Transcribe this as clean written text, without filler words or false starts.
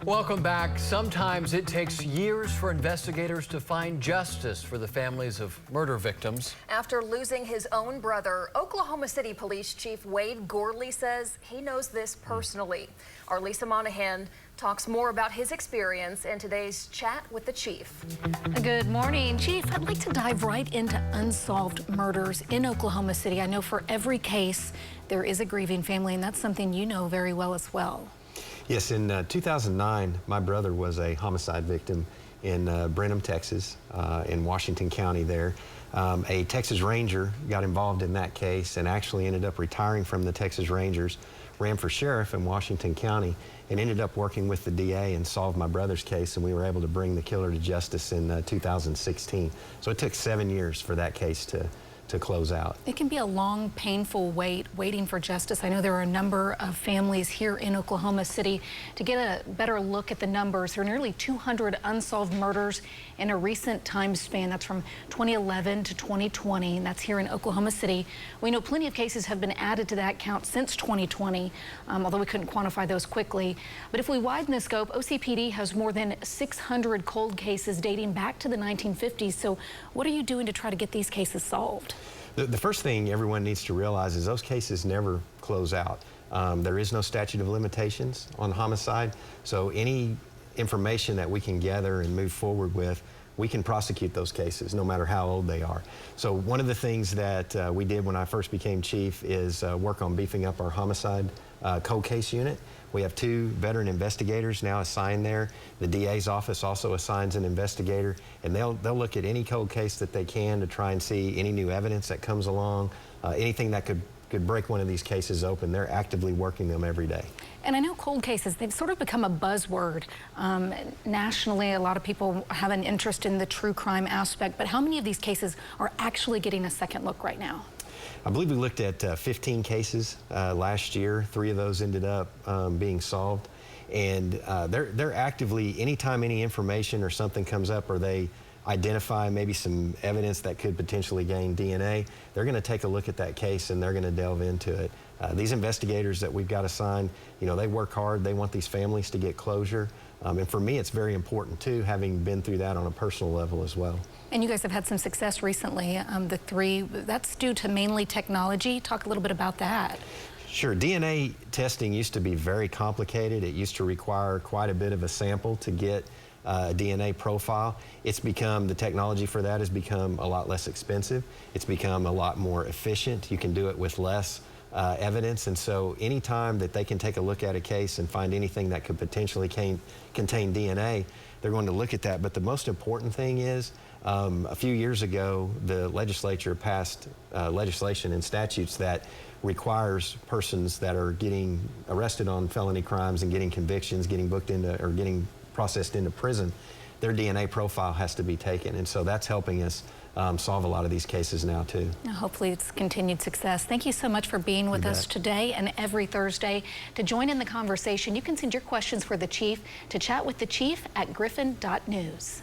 Welcome back. Sometimes it takes years for investigators to find justice for the families of murder victims. After losing his own brother, Oklahoma City Police Chief Wade Gourley says he knows this personally. Our Lisa Monahan talks more about his experience in today's chat with the chief. Good morning, Chief. I'd like to dive right into unsolved murders in Oklahoma City. I know for every case there is a grieving family, and that's something you know very well as well. Yes, in 2009, my brother was a homicide victim in Brenham, Texas, in Washington County there. A Texas Ranger got involved in that case and actually ended up retiring from the Texas Rangers, ran for sheriff in Washington County, and ended up working with the DA and solved my brother's case, and we were able to bring the killer to justice in 2016. So it took 7 years for that case to close out. It can be a long, painful waiting for justice. I know there are a number of families here in Oklahoma City. To get a better look at the numbers, there are nearly 200 unsolved murders in a recent time span. That's from 2011 to 2020, and that's here in Oklahoma City. We know plenty of cases have been added to that count since 2020, although we couldn't quantify those quickly. But if we widen the scope, OCPD has more than 600 cold cases dating back to the 1950s. So what are you doing to try to get these cases solved? The first thing everyone needs to realize is those cases never close out. There is no statute of limitations on homicide, so any information that we can gather and move forward with, we can prosecute those cases no matter how old they are. So one of the things that we did when I first became chief is work on beefing up our homicide cold case unit. We have 2 veteran investigators now assigned there. The DA's office also assigns an investigator, and they'll look at any cold case that they can to try and see any new evidence that comes along, anything that could break one of these cases open. They're actively working them every day. And I know cold cases, they've sort of become a buzzword. Nationally, a lot of people have an interest in the true crime aspect, but how many of these cases are actually getting a second look right now? I believe we looked at 15 cases last year. 3 of those ended up being solved. And they're actively, anytime any information or something comes up or they identify maybe some evidence that could potentially gain DNA, they're going to take a look at that case and they're going to delve into it. These investigators that we've got assigned, you know, they work hard. They want these families to get closure. And for me, it's very important, too, having been through that on a personal level as well. And you guys have had some success recently. The 3, that's due to mainly technology. Talk a little bit about that. Sure. DNA testing used to be very complicated. It used to require quite a bit of a sample to get a DNA profile. It's become, the technology for that has become a lot less expensive. It's become a lot more efficient. You can do it with less evidence, and so anytime that they can take a look at a case and find anything that could potentially contain DNA, they're going to look at that. But the most important thing is, a few years ago, the legislature passed legislation and statutes that requires persons that are getting arrested on felony crimes and getting convictions, getting booked into or getting processed into prison, their DNA profile has to be taken, and so that's helping us solve a lot of these cases now too. Hopefully it's continued success. Thank you so much for being with us today and every Thursday. To join in the conversation, you can send your questions for the chief to chatwiththechief@griffin.news.